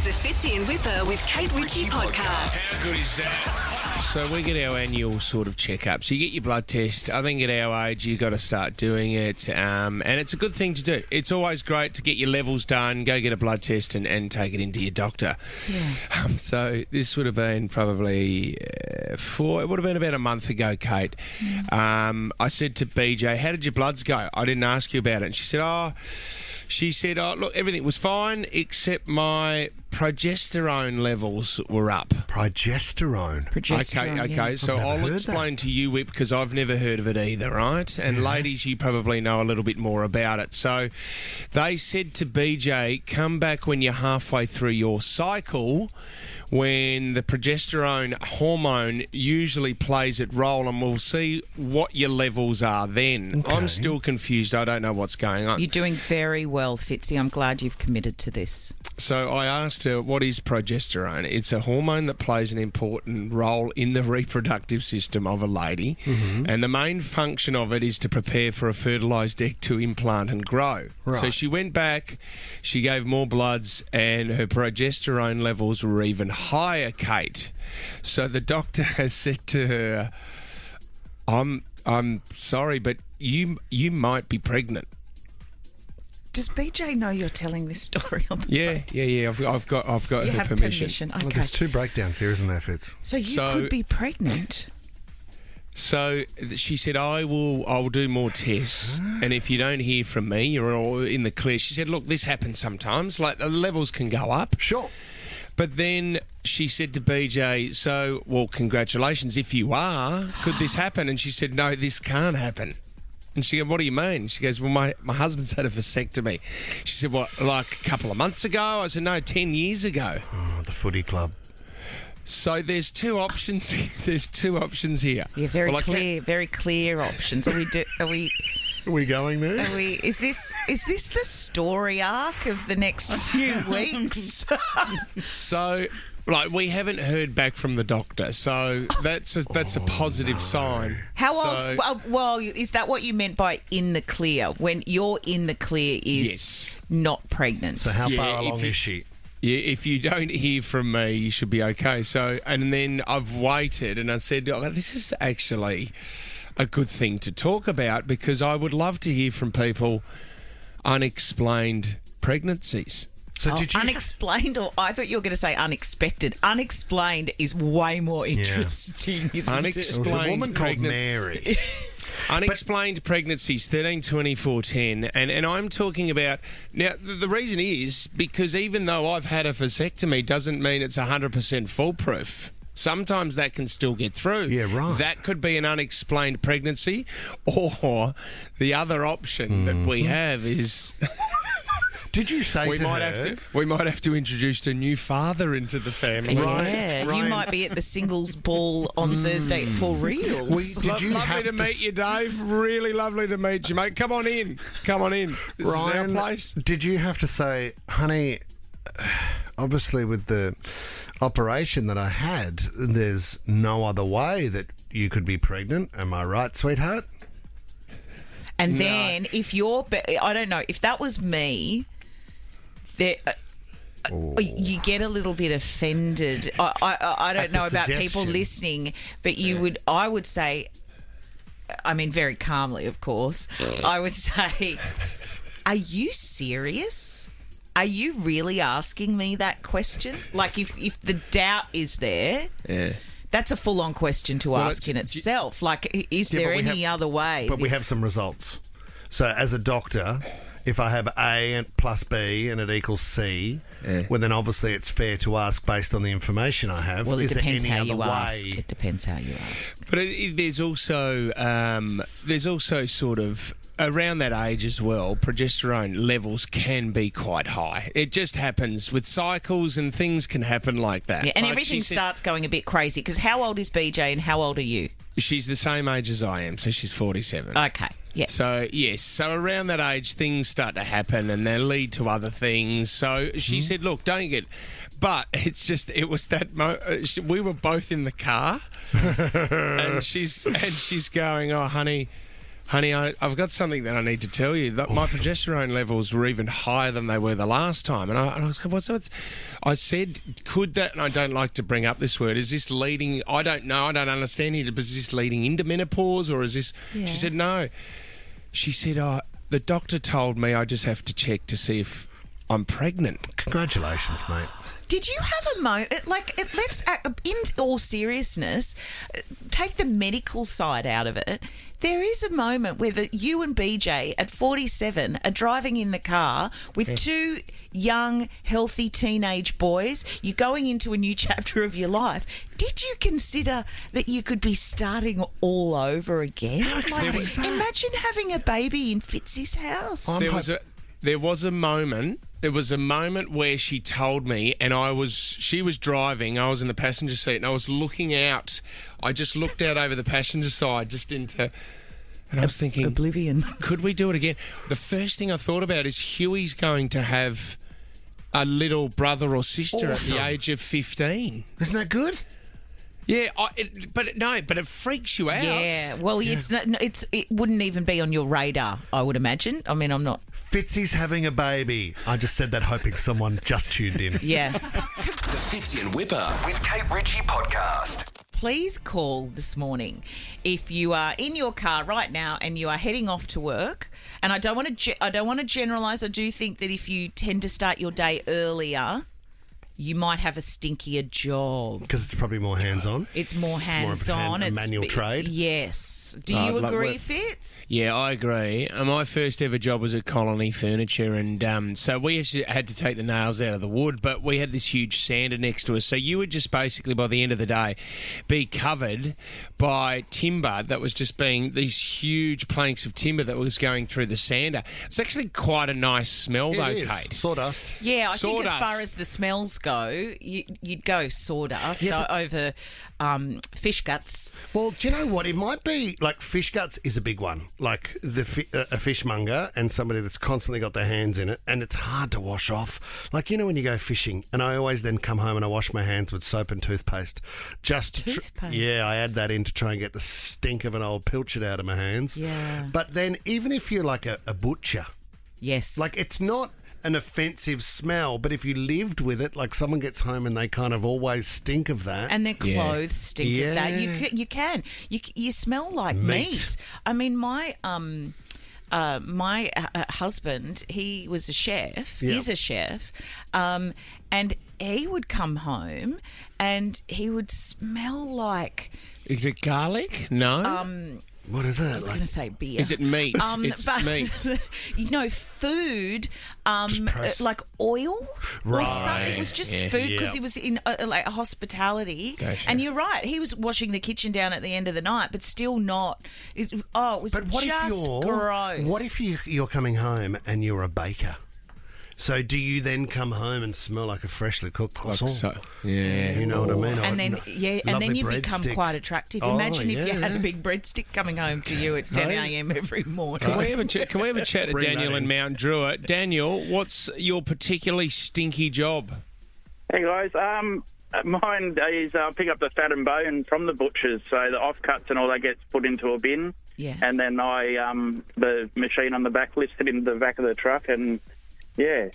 the Fitz and Whipper with Kate Ritchie podcast. How good is that? So we get our annual sort of checkups. You get your blood test. I think at our age you've got to start doing it, and it's a good thing to do. It's always great to get your levels done, go get a blood test and take it into your doctor. Yeah. So this would have been probably it would have been about a month ago, Kate. I said to BJ, how did your bloods go? I didn't ask you about it. And she said, look, everything was fine except my progesterone levels were up. Progesterone. Okay. So I'll explain to you, Whip, because I've never heard of it either, right? And ladies, you probably know a little bit more about it. So they said to BJ, come back when you're halfway through your cycle, when the progesterone hormone usually plays its role, and we'll see what your levels are then. Okay. I'm still confused. I don't know what's going on. You're doing very well, Fitzy. I'm glad you've committed to this. So I asked her, what is progesterone? It's a hormone that plays an important role in the reproductive system of a lady, and the main function of it is to prepare for a fertilised egg to implant and grow. Right. So she went back, she gave more bloods, and her progesterone levels were even higher, Kate. So the doctor has said to her, I'm sorry, but you might be pregnant. Does BJ know you're telling this story on the Yeah. I've got You her have permission. Okay. Well, there's two breakdowns here, isn't there, Fitz? So you could be pregnant. So she said, I'll do more tests, and if you don't hear from me, you're all in the clear. She said, look, this happens sometimes. Like, the levels can go up. Sure. But then she said to BJ, so, well, congratulations. If you are, could this happen? And she said, no, this can't happen. And she goes, what do you mean? She goes, well, my husband's had a vasectomy. She said, what, like a couple of months ago? I said, no, 10 years ago. Oh, the footy club. So there's two options. There's two options here. Yeah, very clear options. Are we going there? Is this the story arc of the next few weeks? So, like, we haven't heard back from the doctor, so that's a positive sign. How old? Well, is that what you meant by in the clear? When you're in the clear is not pregnant. So how far along is she? Yeah, if you don't hear from me, you should be okay. So, and then I've waited, and I said, this is actually a good thing to talk about, because I would love to hear from people unexplained pregnancies. So did you unexplained, or I thought you were going to say unexpected. Unexplained is way more interesting, isn't Unexplained it? There was a woman called Mary. Unexplained pregnancies, 13, 24, 10. And I'm talking about... Now, the reason is because even though I've had a vasectomy doesn't mean it's 100% foolproof. Sometimes that can still get through. Yeah, right. That could be an unexplained pregnancy, or the other option that we have is... Did you say we might have to introduce a new father into the family. Yeah, you might be at the singles ball on Thursday for reals. Lovely to meet you, Dave. Really lovely to meet you, mate. Come on in. This is our place. Did you have to say, honey, obviously with the operation that I had, there's no other way that you could be pregnant. Am I right, sweetheart? And then if you're... I don't know, if that was me... you get a little bit offended. I don't know about people listening, but I would say, I mean, very calmly, of course, I would say, are you serious? Are you really asking me that question? Like, if the doubt is there, that's a full-on question to ask in itself. Like, is there any other way? But we have some results. So, as a doctor... If I have A plus B and it equals C, well, then obviously it's fair to ask based on the information I have. Well, it depends how you ask. It depends how you ask. But there's also sort of around that age as well, progesterone levels can be quite high. It just happens with cycles, and things can happen like that. Yeah, and everything starts going a bit crazy, because how old is BJ and how old are you? She's the same age as I am, so she's 47. Okay, yeah. So, yes, so around that age, things start to happen and they lead to other things. So she said, look, don't get... But it's just, it was that... we were both in the car and she's going, oh, honey... Honey, I've got something that I need to tell you. That my progesterone levels were even higher than they were the last time. And I was like, what's that? I said, could that, and I don't like to bring up this word, is this leading, I don't know, I don't understand it, but is this leading into menopause or is this, She said, no. She said, the doctor told me I just have to check to see if I'm pregnant. Congratulations, mate. Did you have a moment, let's, in all seriousness, take the medical side out of it. There is a moment where you and BJ at 47 are driving in the car with two young, healthy teenage boys. You're going into a new chapter of your life. Did you consider that you could be starting all over again? Imagine having a baby in Fitz's house. There was a moment. There was a moment where she told me, and she was driving, I was in the passenger seat, and I was looking out. I just looked out over the passenger side, just into, and I was thinking, oblivion. Could we do it again? The first thing I thought about is Huey's going to have a little brother or sister at the age of 15. Isn't that good? Yeah, but it freaks you out. Yeah, well, it wouldn't even be on your radar, I would imagine. I mean, I'm not. Fitzy's having a baby. I just said that hoping someone just tuned in. Yeah. The Fitz and Whipper with Kate Ritchie podcast. Please call this morning if you are in your car right now and you are heading off to work. And I don't want to generalise. I do think that if you tend to start your day earlier, you might have a stinkier job. Because it's probably more hands-on. It's more hands-on. It's manual trade. Yes. Do you agree, Fitz? Yeah, I agree. My first ever job was at Colony Furniture, and so we had to take the nails out of the wood, but we had this huge sander next to us. So you would just basically, by the end of the day, be covered by timber that was just being these huge planks of timber that was going through the sander. It's actually quite a nice smell, though, Kate. Sawdust. Yeah, I think as far as the smells go, you'd go sawdust over fish guts. Well, do you know what? It might be like fish guts is a big one. Like a fishmonger and somebody that's constantly got their hands in it, and it's hard to wash off. Like, you know, when you go fishing, and I always then come home and I wash my hands with soap and toothpaste. Toothpaste? I add that in to try and get the stink of an old pilchard out of my hands. Yeah. But then even if you're like a butcher, yes, like it's not an offensive smell, but if you lived with it, like someone gets home and they kind of always stink of that. And their clothes stink of that. You smell like meat. I mean, my husband, he was a chef, is a chef, and he would come home and he would smell like... Is it garlic? No. What is it? I was going to say beer. Is it meat? It's meat. Food, like oil or something. It was just food because he was in like a hospitality. Gotcha. And you're right, he was washing the kitchen down at the end of the night, but still not. It was just gross. What if you're coming home and you're a baker? So do you then come home and smell like a freshly cooked croissant? You know what I mean? And then you become quite attractive. Imagine if you had a big breadstick coming home to you at 10 a.m. every morning. Can we have a chat to Daniel in Mount Druitt? Daniel, what's your particularly stinky job? Hey guys, mine is pick up the fat and bone from the butchers, so the offcuts and all that gets put into a bin. Yeah. And then the machine on the back lifts it into the back of the truck and. Yeah,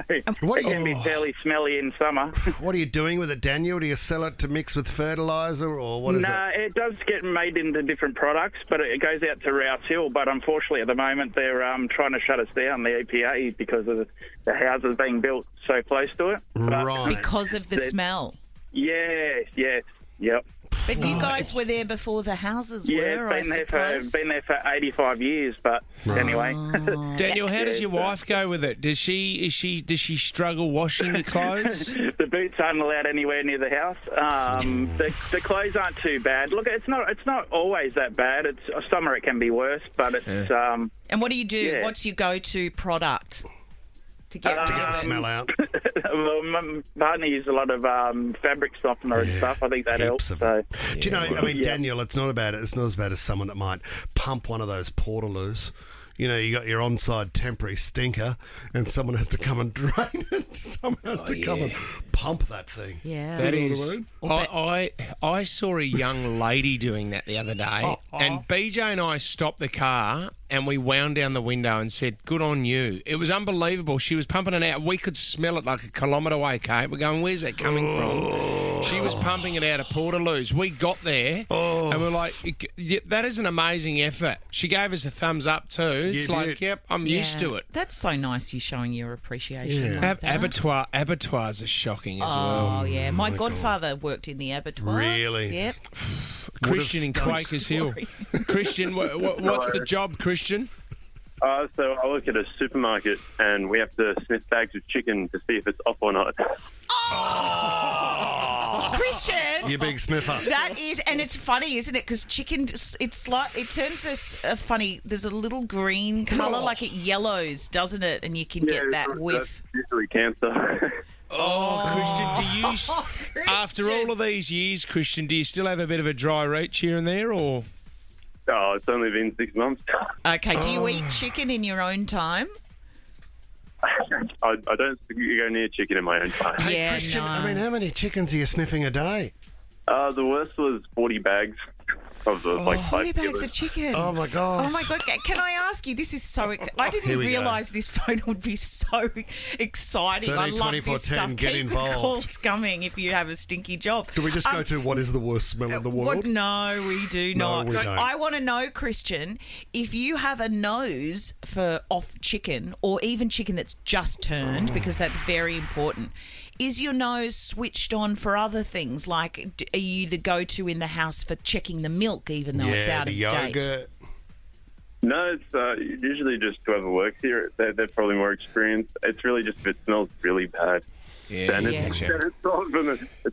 it can be fairly smelly in summer. What are you doing with it, Daniel? Do you sell it to mix with fertiliser or what is it? No, it does get made into different products, but it goes out to Rouse Hill. But unfortunately, at the moment, they're trying to shut us down, the EPA, because of the houses being built so close to it. Right. Because of the smell? Yes, yep. But you guys were there before the houses were, I suppose. Been there for 85 years, but anyway. Daniel, how does your wife go with it? Does she struggle washing your clothes? The boots aren't allowed anywhere near the house. The clothes aren't too bad. Look, it's not always that bad. Summer it can be worse, but it's. And what do you do? Yeah. What's your go-to product? To get the smell out. Well, my partner uses a lot of fabric softener and stuff. I think that helps. So. Do you know? I mean, Daniel, it's not as bad as someone that might pump one of those portaloos you got your onside temporary stinker, and someone has to come and drain it. Someone has to come and pump that thing. Yeah. That You know is. what I saw a young lady doing that the other day, and BJ and I stopped the car and we wound down the window and said, "Good on you." It was unbelievable. She was pumping it out. We could smell it like a kilometre away, Kate. We're going, "Where's that coming from?" She was pumping it out of Portaloos. We got there and we're like, "That is an amazing effort." She gave us a thumbs up too. It's like, "Yep, I'm used to it." That's so nice, you showing your appreciation. Yeah. Like that. Abattoirs are shocking as well. Oh, yeah. My godfather worked in the abattoirs. Really? Yep. Christian in Quakers Hill. Christian, what's the job, Christian? So I work at a supermarket and we have to sniff bags of chicken to see if it's off or not. Christian! You big sniffer. That is, and it's funny, isn't it? Because chicken, it turns this funny. There's a little green colour, like it yellows, doesn't it? And you can get that whiff. That's usually cancer. Christian, do you, after all of these years, Christian, do you still have a bit of a dry reach here and there, or? Oh, it's only been 6 months. Okay, do you eat chicken in your own time? I don't go near chicken in my own time. Yeah, Christian, no. I mean, how many chickens are you sniffing a day? The worst was 40 bags of the, 40 bags of chicken. Oh, my God. Oh, my God. Can I ask you, this is so... I didn't Here we go. realise this phone would be so exciting. I love this 2410, stuff. get Keep involved. the calls coming if you have a stinky job. Do we just go to what is the worst smell in the world? No, we do No, not. we don't. I want to know, Christian, if you have a nose for off chicken or even chicken that's just turned, because that's very important, is your nose switched on for other things? Like, are you the go-to in the house for checking the milk even though it's out the of date? yogurt. No, it's usually just whoever works here. They're probably more experienced. It's really just if it smells really bad. Yeah, Then yeah. it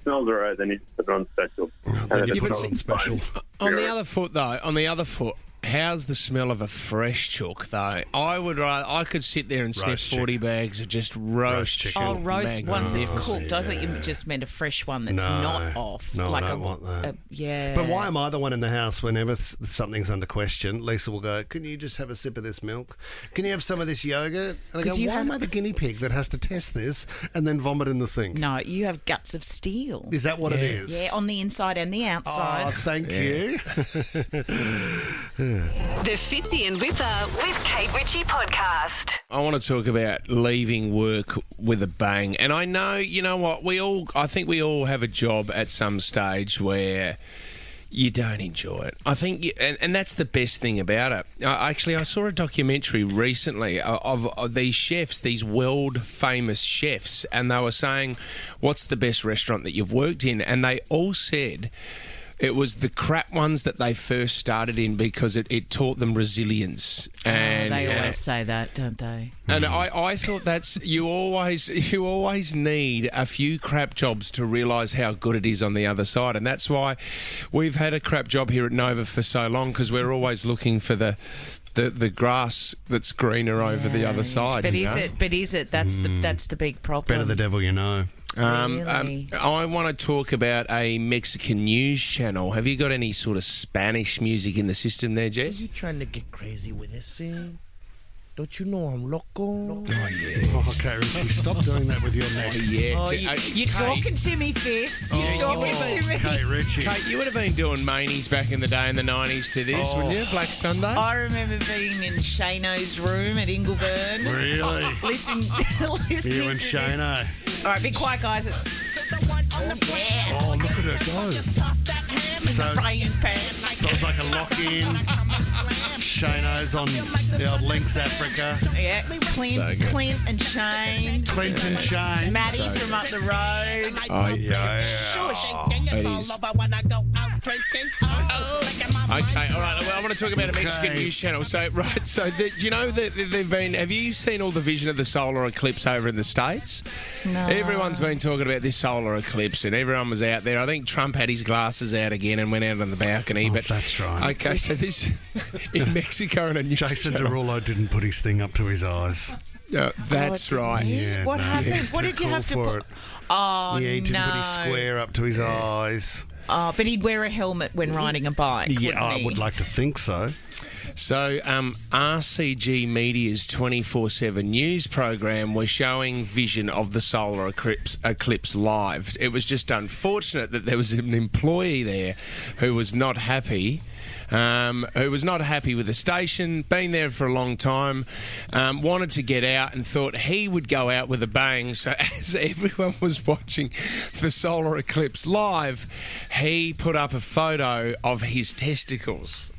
smells alright, then you put it on special. Then you Yeah, put but it on special. On the other foot, how's the smell of a fresh chook, though? I could sit there and sniff Roast 40 chicken. bags of just roast chicken. Oh, roast once it's Magnificent. cooked. I thought you just meant a fresh one that's No. not off. No, like I don't want that. Yeah. But why am I the one in the house whenever something's under question? Lisa will go, "Can you just have a sip of this milk? Can you have some of this yogurt?" And I go, 'Cause you "Why am I the guinea pig that has to test this and then vomit in the sink?" No, you have guts of steel. Is that what it is? Yeah, on the inside and the Oh, outside. thank you. The Fitzy and Whipper with Kate Ritchie podcast. I want to talk about leaving work with a bang. And I know, you know what, I think we all have a job at some stage where you don't enjoy it. I think, and that's the best thing about it. I saw a documentary recently of these chefs, these world-famous chefs, and they were saying, what's the best restaurant that you've worked in? And they all said it was the crap ones that they first started in because it taught them resilience. And They always say that, don't they? and I thought that's you always need a few crap jobs to realise how good it is on the other side, and that's why we've had a crap job here at Nova for so long, because we're always looking for the grass that's greener over the other side. But you is know? it? But is it? That's the big problem. Better the devil you know. Really? I want to talk about a Mexican news channel. Have you got any sort of Spanish music in the system there, Are Jess? you trying to get crazy with this thing? Don't you know I'm loco? Oh, okay, Richie, stop doing that with your neck. Yeah. Oh, you're talking to me, Fitz. You're talking to me. Okay, Richie. Kate, you would have been doing manies back in the day in the 90s to this, wouldn't you? Black Sunday? I remember being in Shano's room at Ingleburn. Really? Listening You and to Shano. this. All right, be quiet, guys. It's Oh, look at her go. So, frying pan. so it's like a lock-in. Shano's on the old Lynx Africa. Yeah, Clint and Shane. Clinton Shane. Maddie from up the road. Oh, Yeah. Shush. it is. Okay, all right. Well, I want to talk about a Mexican Okay. news channel. So, right, so do you know that they've been? Have you seen all the vision of the solar eclipse over in the States? No. Everyone's been talking about this solar eclipse, and everyone was out there. I think Trump had his glasses out again and went out on the balcony. But that's right. Okay, so this in Mexico and a news Jason channel. Derulo didn't put his thing up to his eyes. That's right. Yeah, What no, happened? he's What too did you cool have to for put? it. Oh, Yeah, he didn't no. put his square up to his eyes. Oh, but he'd wear a helmet when riding a bike. Yeah, I wouldn't he? would like to think so. So, RCG Media's 24/7 news program was showing vision of the solar eclipse live. It was just unfortunate that there was an employee there who was not happy. Who was not happy with the station, been there for a long time, wanted to get out and thought he would go out with a bang. So as everyone was watching the solar eclipse live, he put up a photo of his testicles.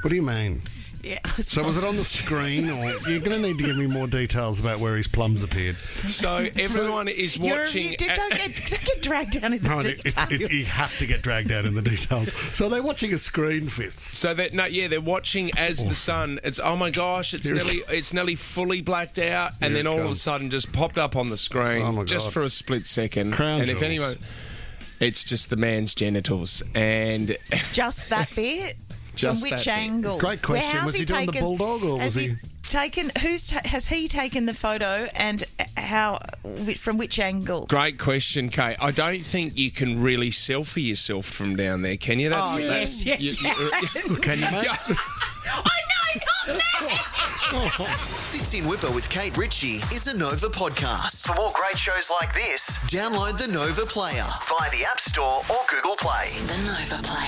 What do you mean? Yeah. So was it on the screen, or you're going to need to give me more details about where his plums appeared? So everyone is watching. Don't get dragged down in the details. You have to get dragged out in the details. So they're watching a screen, Fitz. So that they're watching as the sun. It's oh my gosh, it's nearly fully blacked out, and then all of a sudden just popped up on the screen just for a split second. Crown and jewels. if anyone, it's just the man's genitals and Just that bit. Just From which that bit. angle? Great question. How's Was he doing the bulldog, or was he taken? Has he taken the photo, and how? From which angle? Great question, Kate. I don't think you can really selfie yourself from down there, can you? Yes, you can. Can you, mate? Fitz and Whipper with Kate Ritchie is a Nova podcast. For more great shows like this, download the Nova player via the App Store or Google Play. The Nova Player.